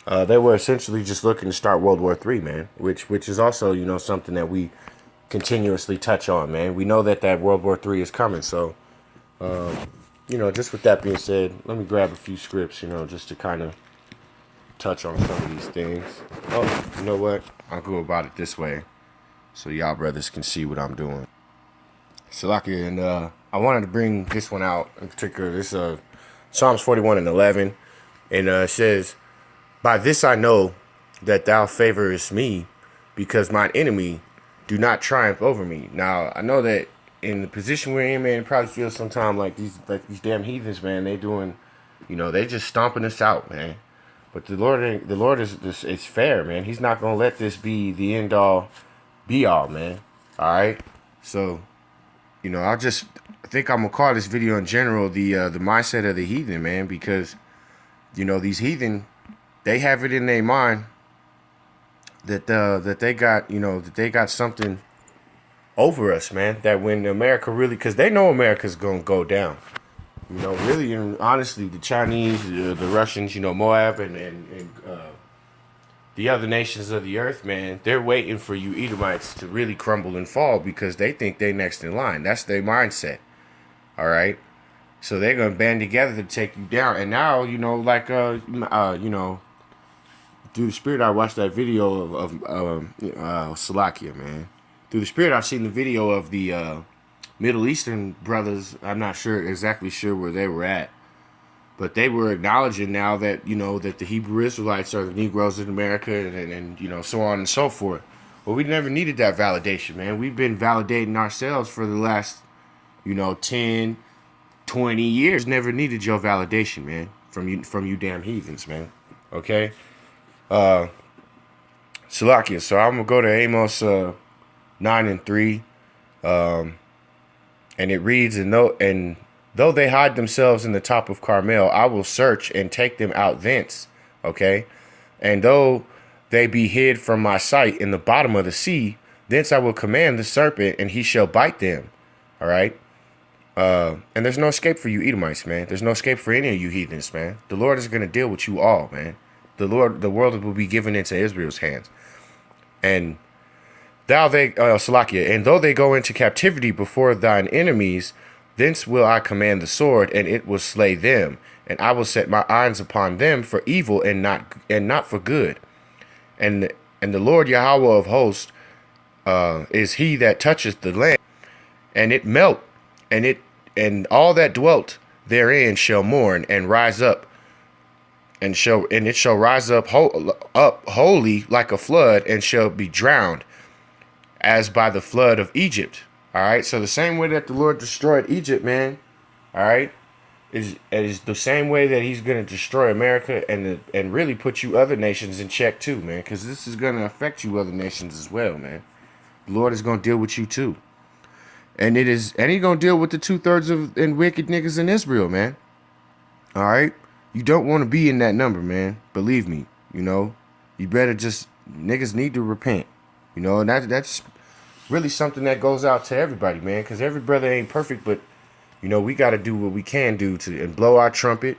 They were essentially just looking to start World War III, man, which is also, something that we continuously touch on, man. We know that World War III is coming. So, just with that being said, let me grab a few scripts, just to kind of touch on some of these things. Oh, you know what? I'll go about it this way so y'all brothers can see what I'm doing. Salakia, and I wanted to bring this one out in particular. This Psalms 41 and 11, and it says, "By this I know that thou favorest me, because mine enemy do not triumph over me." Now I know that in the position we're in, man, it probably feels sometimes like these damn heathens, man. They doing, they just stomping us out, man. But the Lord is fair, man. He's not gonna let this be the end all, be all, man. All right, so. I think I'm gonna call this video in general the mindset of the heathen, man, because these heathen, they have it in their mind that they got something over us, man. That when America really, because they know America's gonna go down. Really and honestly, the Chinese, the Russians, Moab and the other nations of the earth, man, they're waiting for you Edomites to really crumble and fall because they think they next in line. That's their mindset. All right. So they're gonna band together to take you down. And now, through the spirit, I watched that video of Salakia, man. Through the spirit, I've seen the video of the Middle Eastern brothers. I'm not exactly sure where they were at. But they were acknowledging now that, that the Hebrew Israelites are the Negroes in America and so on and so forth. Well, we never needed that validation, man. We've been validating ourselves for the last, 10, 20 years. Never needed your validation, man, from you damn heathens, man. Okay? Salakia. So I'm going to go to Amos 9 and 3. And it reads, and though they hide themselves in the top of Carmel, I will search and take them out thence. Okay? And though they be hid from my sight in the bottom of the sea, thence I will command the serpent, and he shall bite them. All right? And there's no escape for you Edomites, man. There's no escape for any of you heathens, man. The Lord is going to deal with you all, man. The world will be given into Israel's hands. And Salakia, and though they go into captivity before thine enemies, thence will I command the sword, and it will slay them, and I will set my eyes upon them for evil and not for good. And the Lord Yahweh of hosts is he that toucheth the land, and it melt, and all that dwelt therein shall mourn and rise up, and it shall rise up wholly like a flood, and shall be drowned as by the flood of Egypt. All right, so the same way that the Lord destroyed Egypt, man, all right, is the same way that he's going to destroy America and really put you other nations in check too, man, because this is going to affect you other nations as well, man. The Lord is going to deal with you too. And he's going to deal with the 2/3 of wicked niggas in Israel, man. All right, you don't want to be in that number, man. Believe me, you better niggas need to repent, and that's really something that goes out to everybody, man, because every brother ain't perfect, but we got to do what we can do and blow our trumpet,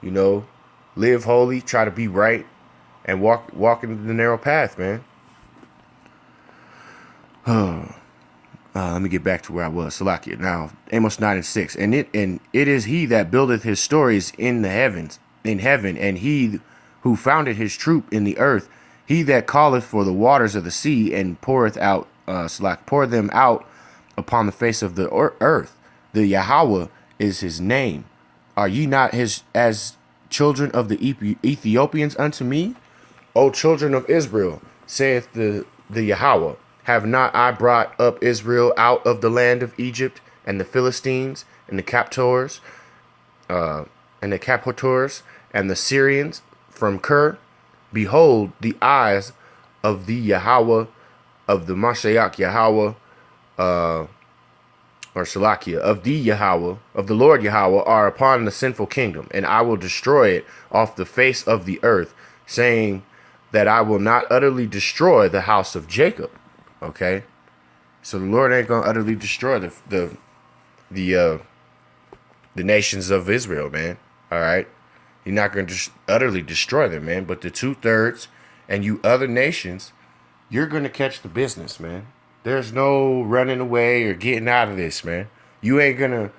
live holy, try to be right, and walk into the narrow path, man. Let me get back to where I was. Salakia. Now, Amos 9 and 6. And it is he that buildeth his stories in heaven, and he who founded his troop in the earth, he that calleth for the waters of the sea, and pour them out upon the face of the earth. The Yahweh is his name. Are ye not his as children of the Ethiopians unto me? O children of Israel, saith the Yahweh. Have not I brought up Israel out of the land of Egypt, and the Philistines, and the captors, and the Syrians from Ker? Behold, the eyes of the Yahweh, of the Mashiach Yahweh, or Salakia, of the Yahweh, of the Lord Yahweh, are upon the sinful kingdom, and I will destroy it off the face of the earth, saying that I will not utterly destroy the house of Jacob. Okay, so the Lord ain't gonna utterly destroy the nations of Israel, man. All right, He's not going to just utterly destroy them, man. But the 2/3 and you other nations, you're going to catch the business, man. There's no running away or getting out of this, man. You ain't going to,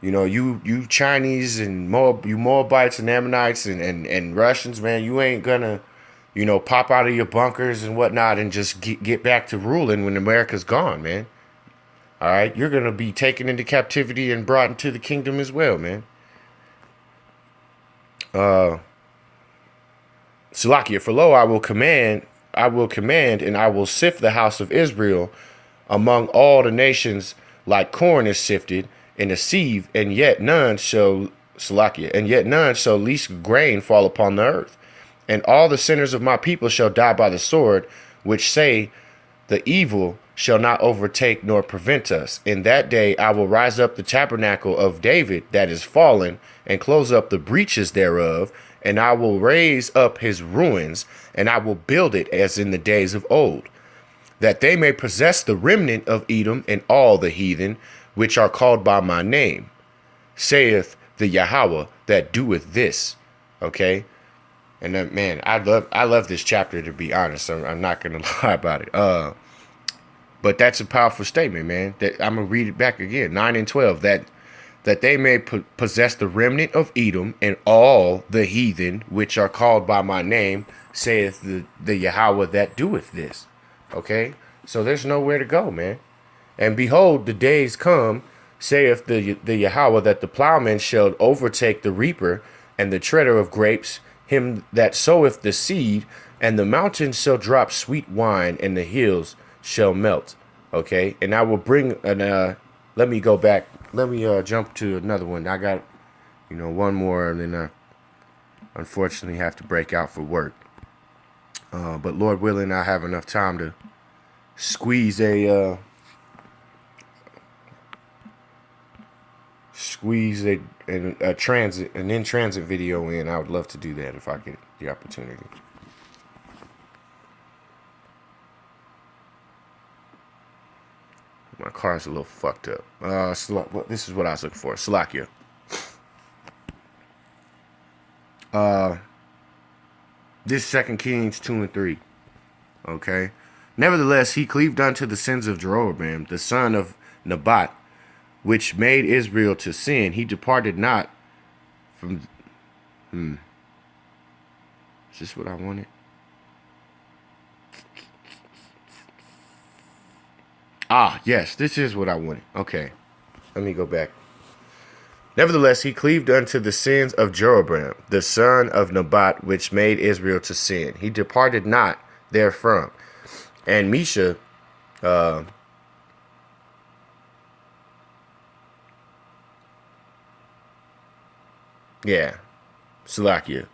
you Chinese and you Moabites and Ammonites and Russians, man, you ain't going to, pop out of your bunkers and whatnot and just get back to ruling when America's gone, man. All right? You're going to be taken into captivity and brought into the kingdom as well, man. Salakia, for lo, I will command, and I will sift the house of Israel among all the nations like corn is sifted in a sieve, and yet none shall least grain fall upon the earth. And all the sinners of my people shall die by the sword, which say, the evil shall not overtake nor prevent us. In that day I will rise up the tabernacle of David that is fallen, and close up the breaches thereof, and I will raise up his ruins, and I will build it as in the days of old, that they may possess the remnant of Edom and all the heathen, which are called by my name, saith the Yahweh that doeth this. Okay? And man, I love this chapter, to be honest. I'm not going to lie about it. But that's a powerful statement, man. That I'm going to read it back again. 9 and 12. That they may possess the remnant of Edom and all the heathen, which are called by my name, saith the Yahweh that doeth this. Okay? So there's nowhere to go, man. And behold, the days come, saith the Yahweh, that the plowman shall overtake the reaper, and the treader of grapes, him that soweth the seed, and the mountains shall drop sweet wine, and the hills shall melt. Okay? And I will bring let me go back. Let me jump to another one. I got, one more, and then I unfortunately have to break out for work. But Lord willing, I have enough time to squeeze an in-transit video in. I would love to do that if I get the opportunity. My car's a little fucked up. This is what I was looking for. Salakia. This 2 Kings 2 and 3. Okay. Nevertheless, he cleaved unto the sins of Jeroboam, the son of Nebat, which made Israel to sin. He departed not from... Is this what I wanted? Yes, this is what I wanted. Okay, let me go back. Nevertheless, he cleaved unto the sins of Jeroboam, the son of Nebat, which made Israel to sin. He departed not therefrom. And Misha, Salakia.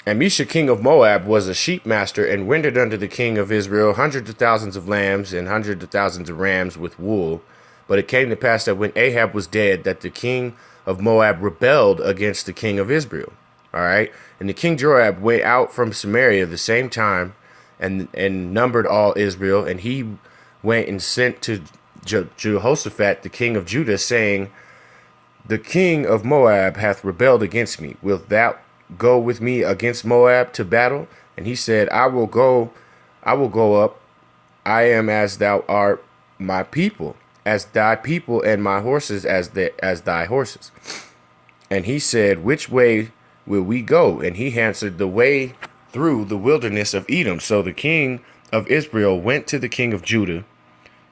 And Misha, king of Moab, was a sheep master, and rendered unto the king of Israel hundreds of thousands of lambs and hundreds of thousands of rams with wool. But it came to pass that when Ahab was dead, that the king of Moab rebelled against the king of Israel. All right. And the king Joab went out from Samaria the same time and numbered all Israel. And he went and sent to Jehoshaphat, the king of Judah, saying, the king of Moab hath rebelled against me. Wilt thou go with me against Moab to battle? And he said, I will go up. I am as thou art my people, as thy people, and my horses as thy horses. And he said, which way will we go? And he answered, the way through the wilderness of Edom. So the king of Israel went to the king of Judah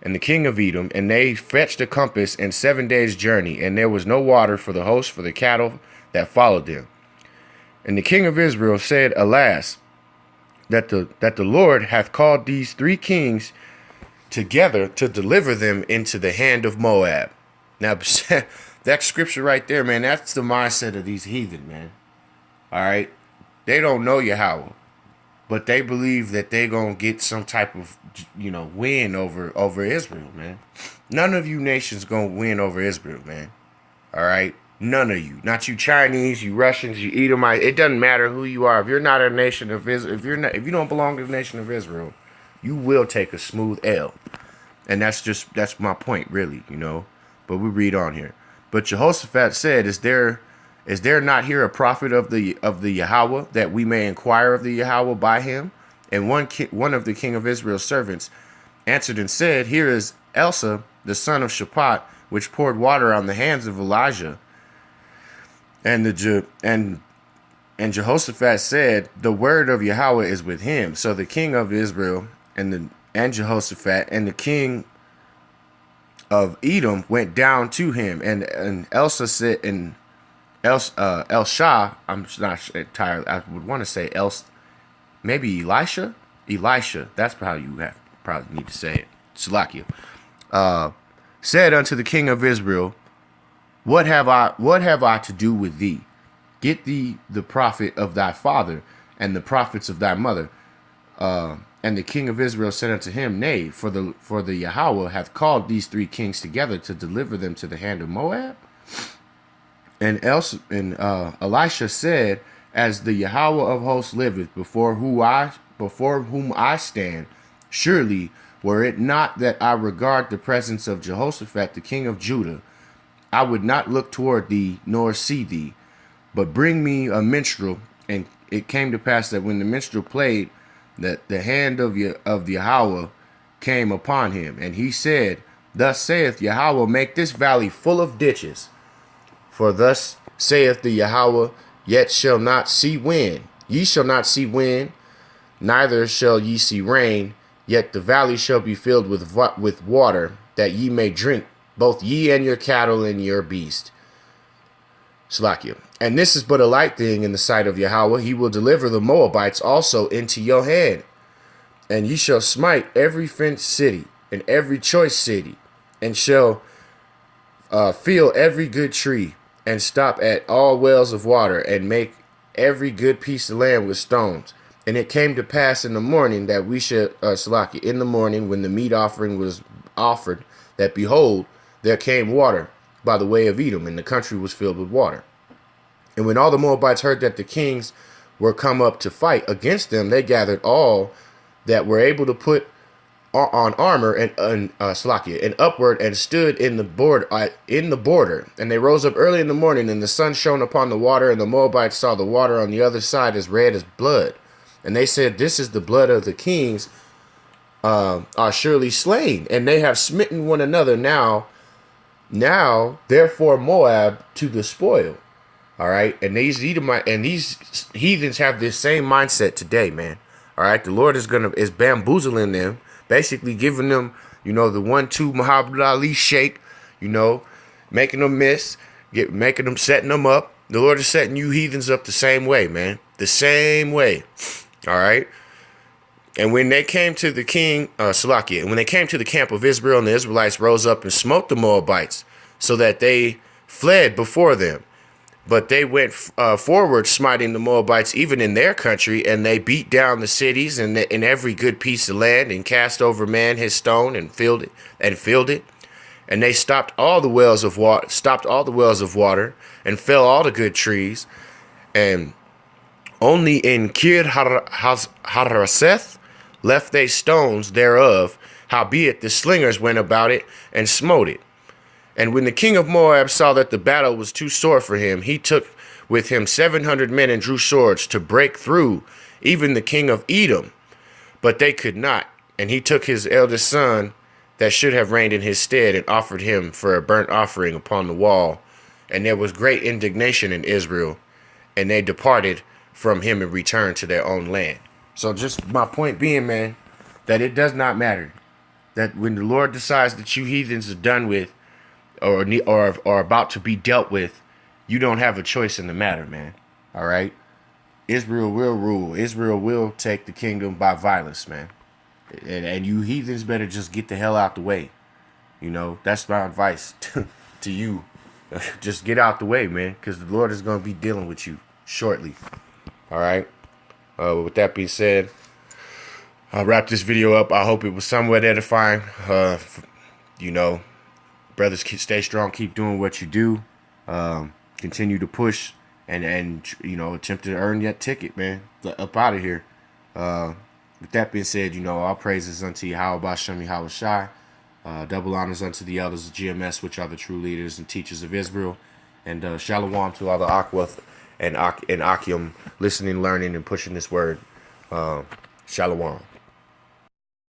and the king of Edom, and they fetched a compass in 7 days' journey, and there was no water for the host, for the cattle that followed them. And the king of Israel said, alas, that the Lord hath called these 3 kings together to deliver them into the hand of Moab. Now, that scripture right there, man, that's the mindset of these heathen, man. All right? They don't know Yahweh, but they believe that they're going to get some type of, win over Israel, man. None of you nations going to win over Israel, man. All right? None of you. Not you Chinese, you Russians, you Edomites. It doesn't matter who you are. If you're not a nation of Israel, if you don't belong to the nation of Israel, you will take a smooth L. And that's my point, really, But we read on here. But Jehoshaphat said, is there Is there not here a prophet of the Yahweh, that we may inquire of the Yahweh by him? And one of the king of Israel's servants answered and said, Here is Elsa, the son of Shaphat, which poured water on the hands of Elijah. And Jehoshaphat said, The word of Yahweh is with him. So the king of Israel and Jehoshaphat and the king of Edom went down to him. And Elsa said, and Elsha, I'm not entirely, I would want to say maybe Elisha. That's how you probably need to say it. Salakia. Said unto the king of Israel, What have I to do with thee? Get thee the prophet of thy father and the prophets of thy mother. And the king of Israel said unto him, Nay, for the Yahweh hath called these 3 kings together to deliver them to the hand of Moab. And Elisha said, As the Yahweh of hosts liveth, before whom I stand, surely were it not that I regard the presence of Jehoshaphat the king of Judah, I would not look toward thee nor see thee, but bring me a minstrel. And it came to pass that when the minstrel played, that the hand of Yahweh came upon him, and he said, Thus saith Yahweh, make this valley full of ditches. For thus saith the Yahweh, Yet shall not see wind. Ye shall not see wind, neither shall ye see rain. Yet the valley shall be filled with water, that ye may drink, both ye and your cattle and your beast. Slakia. And this is but a light thing in the sight of Yahweh. He will deliver the Moabites also into your hand. And ye shall smite every fenced city and every choice city, and shall feel every good tree, and stop at all wells of water, and make every good piece of land with stones. And it came to pass in the morning that we should, in the morning when the meat offering was offered, that behold, there came water by the way of Edom, and the country was filled with water. And when all the Moabites heard that the kings were come up to fight against them, they gathered all that were able to put on armor and upward, and stood in the border. And they rose up early in the morning, and the sun shone upon the water, and the Moabites saw the water on the other side as red as blood. And they said, This is the blood of the kings are surely slain, and they have smitten one another. Now, therefore, Moab to the spoil. All right, and these heathens have this same mindset today, man. All right, the Lord is bamboozling them, basically giving them, the 1-2 Muhammad Ali shake, making them miss, setting them up. The Lord is setting you heathens up the same way, man, the same way. All right. And when they came to the and when they came to the camp of Israel, and the Israelites rose up and smote the Moabites, so that they fled before them. But they went forward, smiting the Moabites even in their country, and they beat down the cities and every good piece of land, and cast over man his stone, and filled it. And they stopped all the wells of water, and fell all the good trees, and only in Kir Haraseth left they stones thereof. Howbeit the slingers went about it and smote it. And when the king of Moab saw that the battle was too sore for him, he took with him 700 men and drew swords to break through even the king of Edom. But they could not. And he took his eldest son that should have reigned in his stead, and offered him for a burnt offering upon the wall. And there was great indignation in Israel, and they departed from him and returned to their own land. So just my point being, man, that it does not matter. That when the Lord decides that you heathens are done with, or about to be dealt with, you don't have a choice in the matter, man. All right? Israel will rule. Israel will take the kingdom by violence, man. And you heathens better just get the hell out the way. That's my advice to you. Just get out the way, man, because the Lord is going to be dealing with you shortly. All right? With that being said, I'll wrap this video up. I hope it was somewhat edifying. Brothers, stay strong. Keep doing what you do. Continue to push and attempt to earn that ticket, man. Up out of here. With that being said, all praises unto Yahweh Bashem Yahweh Shai. Double honors unto the elders of GMS, which are the true leaders and teachers of Israel. And shalom to all the Aquath and Akim listening, learning, and pushing this word. Shalom.